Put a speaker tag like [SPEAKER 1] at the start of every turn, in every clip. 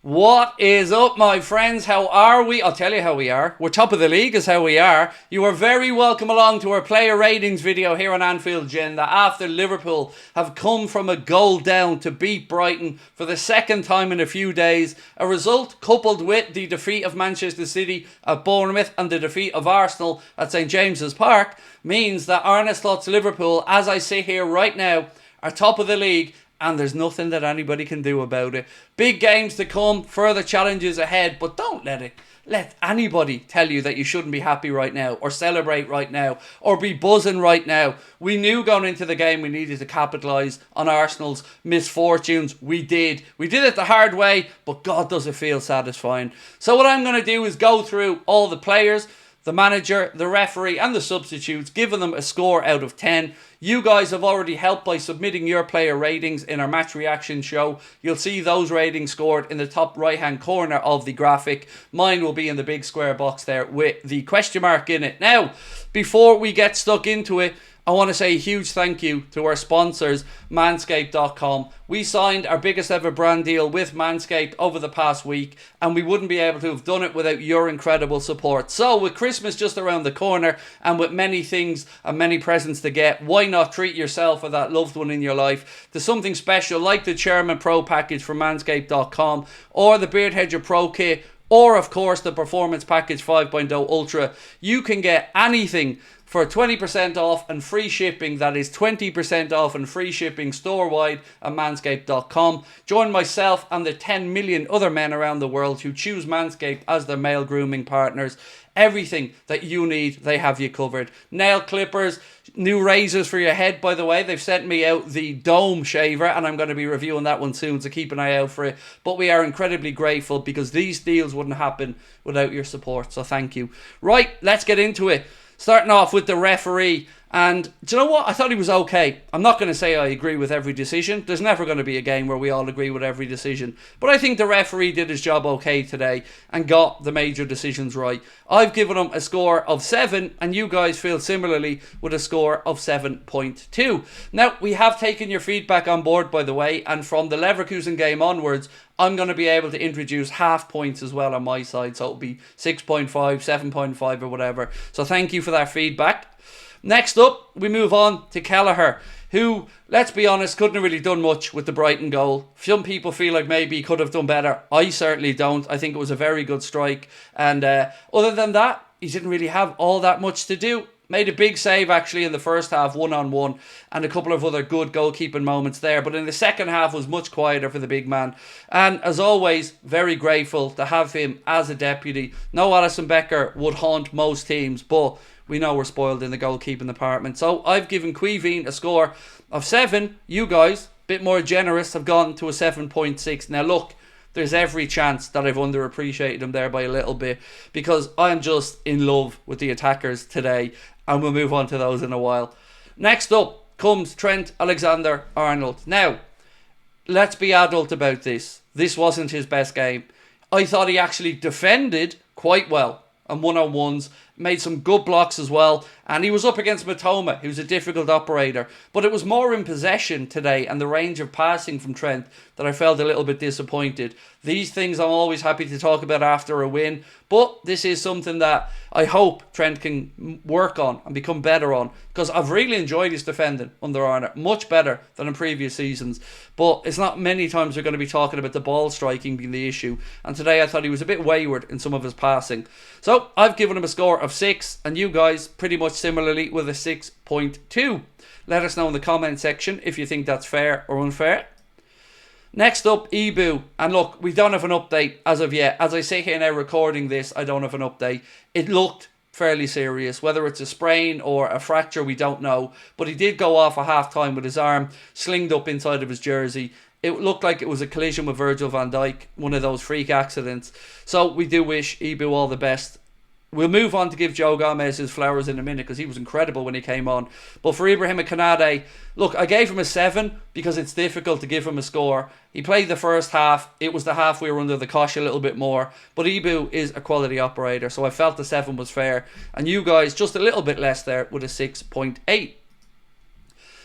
[SPEAKER 1] What is up, my friends? How are we? I'll tell you how we are. We're top of the league is how we are. You are very welcome along to our player ratings video here on Anfield Agenda after Liverpool have come from a goal down to beat Brighton for the second time in a few days. A result coupled with the defeat of Manchester City at Bournemouth and the defeat of Arsenal at St James's Park means that ARNE slots Liverpool, as I sit here right now, are top of the league. And there's nothing that anybody can do about it. Big games to come, further challenges ahead, but don't let anybody tell you that you shouldn't be happy right now, or celebrate right now, or be buzzing right now. We knew going into the game we needed to capitalise on Arsenal's misfortunes. We did. We did it the hard way, but God does it feel satisfying. So what I'm going to do is go through all the players, the manager, the referee and the substitutes, giving them a score out of 10. You guys have already helped by submitting your player ratings in our match reaction show. You'll see those ratings scored in the top right hand corner of the graphic. Mine will be in the big square box there with the question mark in it. Now, before we get stuck into it, I want to say a huge thank you to our sponsors, Manscaped.com. We signed our biggest ever brand deal with Manscaped over the past week, and we wouldn't be able to have done it without your incredible support. So with Christmas just around the corner and with many things and many presents to get, why not treat yourself or that loved one in your life to something special like the Chairman Pro package from Manscaped.com or the Beard Hedger Pro Kit, or of course the Performance Package 5.0 Ultra. You can get anything for 20% off and free shipping. That is 20% off and free shipping store-wide at manscaped.com. Join myself and the 10 million other men around the world who choose Manscaped as their male grooming partners. Everything that you need, they have you covered. Nail clippers, new razors for your head, by the way. They've sent me out the Dome shaver and I'm going to be reviewing that one soon, so keep an eye out for it. But we are incredibly grateful because these deals wouldn't happen without your support, so thank you. Right, let's get into it. Starting off with the referee. And do you know what? I thought he was okay. I'm not going to say I agree with every decision. There's never going to be a game where we all agree with every decision. But I think the referee did his job okay today and got the major decisions right. I've given him a score of 7 and you guys feel similarly with a score of 7.2. Now, we have taken your feedback on board, by the way, and from the Leverkusen game onwards, I'm going to be able to introduce half points as well on my side. So it'll be 6.5, 7.5 or whatever. So thank you for that feedback. Next up, we move on to Kelleher, who, let's be honest, couldn't have really done much with the Brighton goal. Some people feel like maybe he could have done better. I certainly don't. I think it was a very good strike. And other than that, he didn't really have all that much to do. Made a big save actually in the first half, one-on-one, and a couple of other good goalkeeping moments there. But in the second half was much quieter for the big man. And as always, very grateful to have him as a deputy. No, Alisson Becker would haunt most teams, but we know we're spoiled in the goalkeeping department. So I've given Quiveen a score of 7. You guys, a bit more generous, have gone to a 7.6. Now look, there's every chance that I've underappreciated him there by a little bit because I'm just in love with the attackers today, and we'll move on to those in a while. Next up comes Trent Alexander-Arnold. Now, let's be adult about this. This wasn't his best game. I thought he actually defended quite well and one-on-ones, made some good blocks as well, and he was up against Matoma, who's a difficult operator. But it was more in possession today and the range of passing from Trent that I felt a little bit disappointed. These things I'm always happy to talk about after a win, but this is something that I hope Trent can work on and become better on, because I've really enjoyed his defending under Arne, much better than in previous seasons. But it's not many times we're going to be talking about the ball striking being the issue, and today I thought he was a bit wayward in some of his passing. So I've given him a score of 6, and you guys pretty much similarly with a 6.2. Let us know in the comment section if you think that's fair or unfair. Next up, Ibu. And look, we don't have an update as of yet. As I sit here now recording this, I don't have an update. It looked fairly serious. Whether it's a sprain or a fracture, we don't know. But he did go off at half-time with his arm slinged up inside of his jersey. It looked like it was a collision with Virgil van Dijk, one of those freak accidents. So we do wish Ibu all the best. We'll move on to give Joe Gomez his flowers in a minute because he was incredible when he came on. But for Ibrahim Konate, look, I gave him a 7 because it's difficult to give him a score. He played the first half. It was the half we were under the cosh a little bit more. But Ibu is a quality operator, so I felt the 7 was fair. And you guys, just a little bit less there with a 6.8.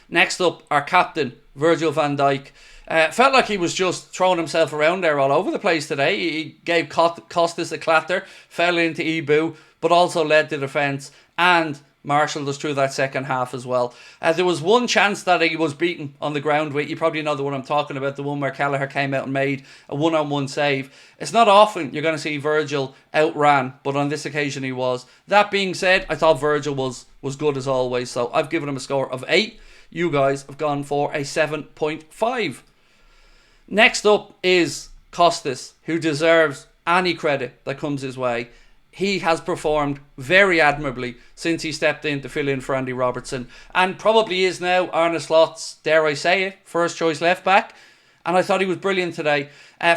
[SPEAKER 1] Next up, our captain, Virgil van Dijk. Felt like he was just throwing himself around there all over the place today. He gave Costas a clatter, fell into Ibu, but also led the defence and marshalled us through that second half as well. There was one chance that he was beaten on the ground with. You probably know the one I'm talking about, the one where Kelleher came out and made a one-on-one save. It's not often you're going to see Virgil outran, but on this occasion he was. That being said, I thought Virgil was good as always, so I've given him a score of 8. You guys have gone for a 7.5. Next up is Costas, who deserves any credit that comes his way. He has performed very admirably since he stepped in to fill in for Andy Robertson, and probably is now Arne Slot's, dare I say it, first choice left back. And I thought he was brilliant today.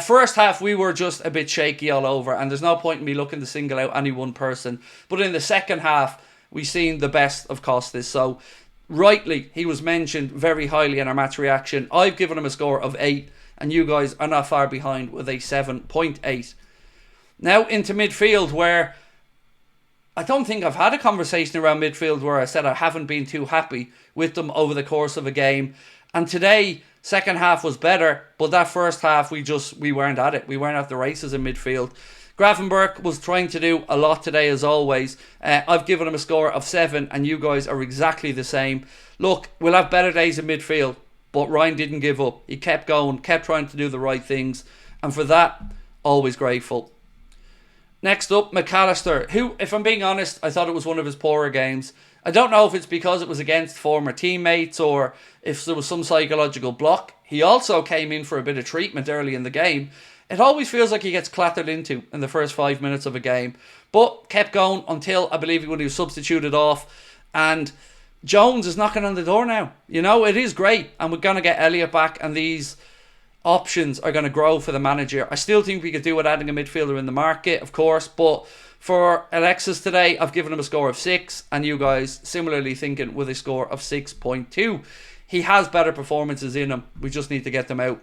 [SPEAKER 1] First half we were just a bit shaky all over, and there's no point in me looking to single out any one person. But in the second half we seen the best of Costas, so rightly he was mentioned very highly in our match reaction. I've given him a score of 8, and you guys are not far behind with a 7.8. Now into midfield, where I don't think I've had a conversation around midfield where I said I haven't been too happy with them over the course of a game. And today, second half was better, but that first half we weren't at it. We weren't at the races in midfield. Gravenberch was trying to do a lot today as always. I've given him a score of 7, and you guys are exactly the same. Look, we'll have better days in midfield, but Ryan didn't give up. He kept going, kept trying to do the right things, and for that, always grateful. Next up, McAllister, who, if I'm being honest, I thought it was one of his poorer games. I don't know if it's because it was against former teammates or if there was some psychological block. He also came in for a bit of treatment early in the game. It always feels like he gets clattered into in the first 5 minutes of a game, but kept going until I believe when he was substituted off. And Jones is knocking on the door now. You know, it is great, and we're going to get Elliott back, and these options are going to grow for the manager. I still think we could do with adding a midfielder in the market, of course, but for Alexis today, I've given him a score of 6, and you guys similarly thinking with a score of 6.2. He has better performances in him. We just need to get them out.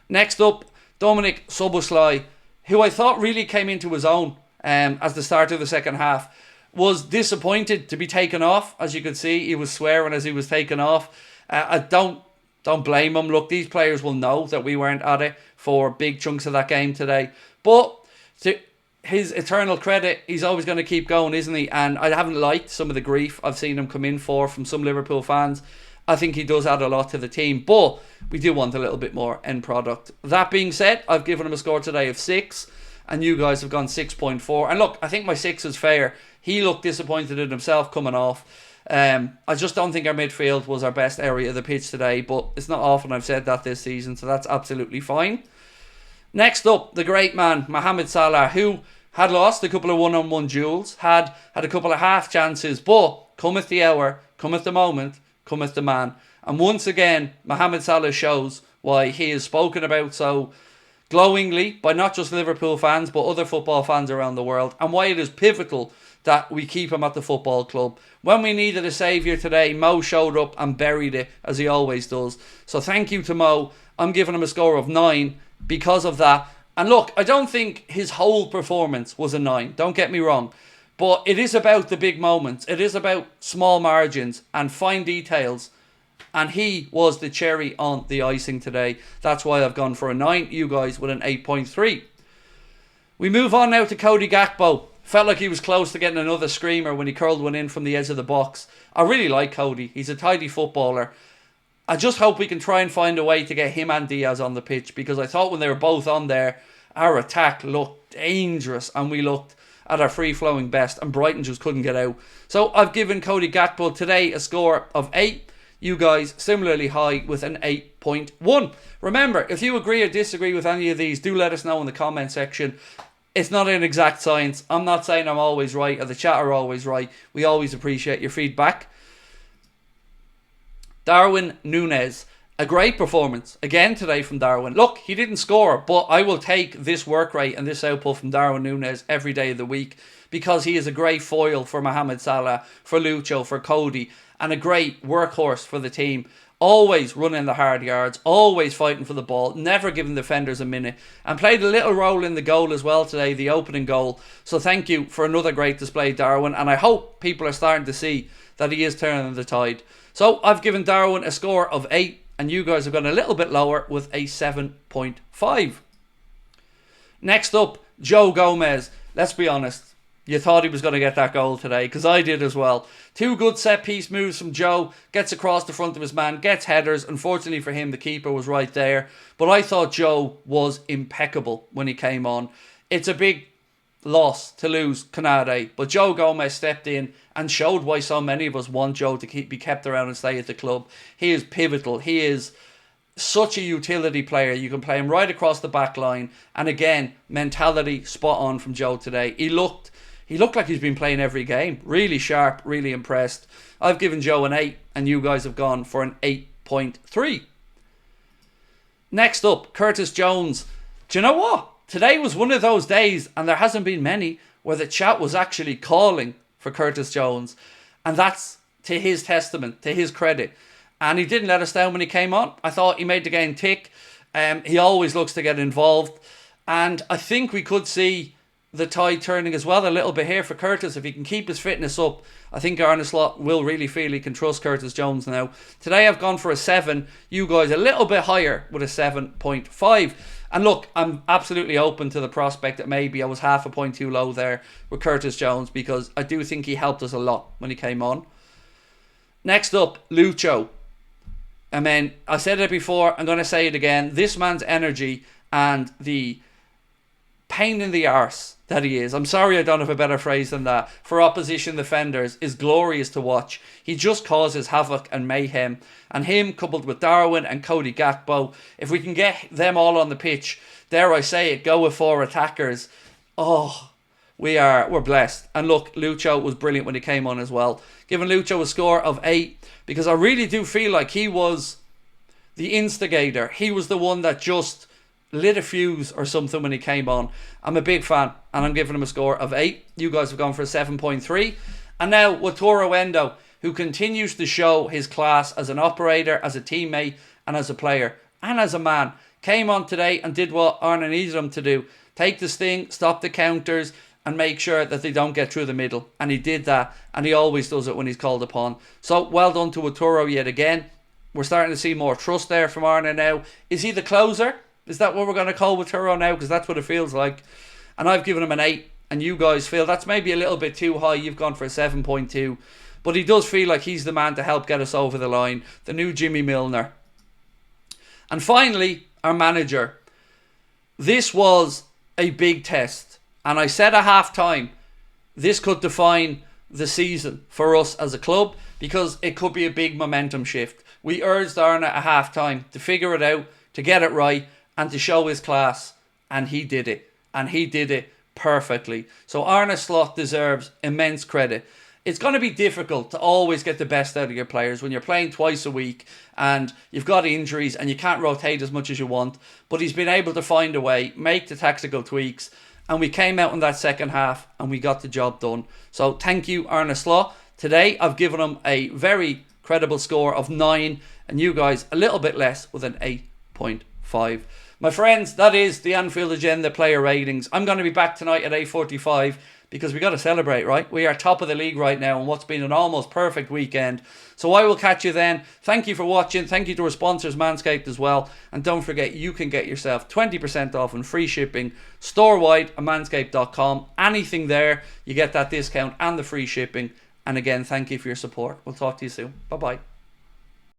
[SPEAKER 1] Next up, Dominic Szoboszlai, who I thought really came into his own as the start of the second half. Was disappointed to be taken off. As you could see, he was swearing as he was taken off. I don't blame him. Look, these players will know that we weren't at it for big chunks of that game today. But to his eternal credit, he's always going to keep going, isn't he? And I haven't liked some of the grief I've seen him come in for from some Liverpool fans. I think he does add a lot to the team, but we do want a little bit more end product. That being said, I've given him a score today of 6, and you guys have gone 6.4. And look, I think my 6 is fair. He looked disappointed in himself coming off. I just don't think our midfield was our best area of the pitch today, but it's not often I've said that this season, so that's absolutely fine. Next up, the great man, Mohamed Salah, who had lost a couple of one-on-one duels, had a couple of half chances, but cometh the hour, cometh the moment, cometh the man. And once again, Mohamed Salah shows why he is spoken about so glowingly by not just Liverpool fans, but other football fans around the world, and why it is pivotal that we keep him at the football club. When we needed a saviour today, Mo showed up and buried it, as he always does. So thank you to Mo. I'm giving him a score of 9 because of that. And look, I don't think his whole performance was a 9. Don't get me wrong. But it is about the big moments. It is about small margins and fine details. And he was the cherry on the icing today. That's why I've gone for a 9. You guys with an 8.3. We move on now to Cody Gakpo. Felt like he was close to getting another screamer when he curled one in from the edge of the box. I really like Cody. He's a tidy footballer. I just hope we can try and find a way to get him and Diaz on the pitch, because I thought when they were both on there, our attack looked dangerous and we looked at our free-flowing best, and Brighton just couldn't get out. So I've given Cody Gakpo today a score of 8. You guys similarly high with an 8.1. Remember, if you agree or disagree with any of these, do let us know in the comment section. It's not an exact science. I'm not saying I'm always right or the chat are always right. We always appreciate your feedback. Darwin Nunes. A great performance again today from Darwin. Look, he didn't score, but I will take this work rate and this output from Darwin Nunes every day of the week, because he is a great foil for Mohamed Salah, for Lucho, for Cody, and a great workhorse for the team. Always running the hard yards, always fighting for the ball, never giving defenders a minute, and played a little role in the goal as well today, the opening goal. So thank you for another great display, Darwin, and I hope people are starting to see that he is turning the tide. So I've given Darwin a score of 8, and you guys have gone a little bit lower with a 7.5. Next up, Joe Gomez. Let's be honest, you thought he was going to get that goal today, because I did as well. 2 good set-piece moves from Joe, gets across the front of his man, gets headers. Unfortunately for him, the keeper was right there. But I thought Joe was impeccable when he came on. It's a big loss to lose Canade, but Joe Gomez stepped in and showed why so many of us want Joe to be kept around and stay at the club. He is pivotal. He is such a utility player. You can play him right across the back line. And again, mentality spot on from Joe today. He looked like he's been playing every game. Really sharp, really impressed. I've given Joe an 8, and you guys have gone for an 8.3. Next up, Curtis Jones. Do you know what? Today was one of those days, and there hasn't been many, where the chat was actually calling for Curtis Jones. And that's to his testament, to his credit. And he didn't let us down when he came on. I thought he made the game tick. He always looks to get involved. And I think we could see the tide turning as well a little bit here for Curtis. If he can keep his fitness up, I think Arne Slot will really feel he can trust Curtis Jones now. Today I've gone for a 7. You guys a little bit higher with a 7.5. And look, I'm absolutely open to the prospect that maybe I was half a point too low there with Curtis Jones, because I do think he helped us a lot when he came on. Next up, Lucho. I mean, I said it before, I'm going to say it again. This man's energy and the pain in the arse that he is, I'm sorry I don't have a better phrase than that, for opposition defenders, is glorious to watch. He just causes havoc and mayhem. And him, coupled with Darwin and Cody Gakpo, if we can get them all on the pitch, dare I say it, go with 4 attackers, oh, we're blessed. And look, Lucho was brilliant when he came on as well. Giving Lucho a score of 8, because I really do feel like he was the instigator. He was the one that just lit a fuse or something when he came on. I'm a big fan, and I'm giving him a score of 8. You guys have gone for a 7.3. And now Wataru Endo, who continues to show his class as an operator, as a teammate, and as a player, and as a man. Came on today and did what Arne needed him to do. Take the sting, stop the counters, and make sure that they don't get through the middle. And he did that, and he always does it when he's called upon. So well done to Wataru yet again. We're starting to see more trust there from Arne now. Is he the closer? Is that what we're going to call Wataru now? Because that's what it feels like. And I've given him an 8. And you guys feel that's maybe a little bit too high. You've gone for a 7.2. But he does feel like he's the man to help get us over the line. The new Jimmy Milner. And finally, our manager. This was a big test. And I said at half-time, this could define the season for us as a club, because it could be a big momentum shift. We urged Arne at half-time to figure it out, to get it right, and to show his class. And he did it. And he did it perfectly. So Arne Slot deserves immense credit. It's going to be difficult to always get the best out of your players when you're playing twice a week and you've got injuries and you can't rotate as much as you want. But he's been able to find a way, make the tactical tweaks, and we came out in that second half and we got the job done. So thank you, Arne Slot. Today I've given him a very credible score of 9, and you guys a little bit less with an 8.5. My friends, that is the Anfield Agenda player ratings. I'm going to be back tonight at 8:45 because we got to celebrate, right? We are top of the league right now in what's been an almost perfect weekend. So I will catch you then. Thank you for watching. Thank you to our sponsors, Manscaped, as well. And don't forget, you can get yourself 20% off and free shipping store-wide at manscaped.com. Anything there, you get that discount and the free shipping. And again, thank you for your support. We'll talk to you soon. Bye-bye.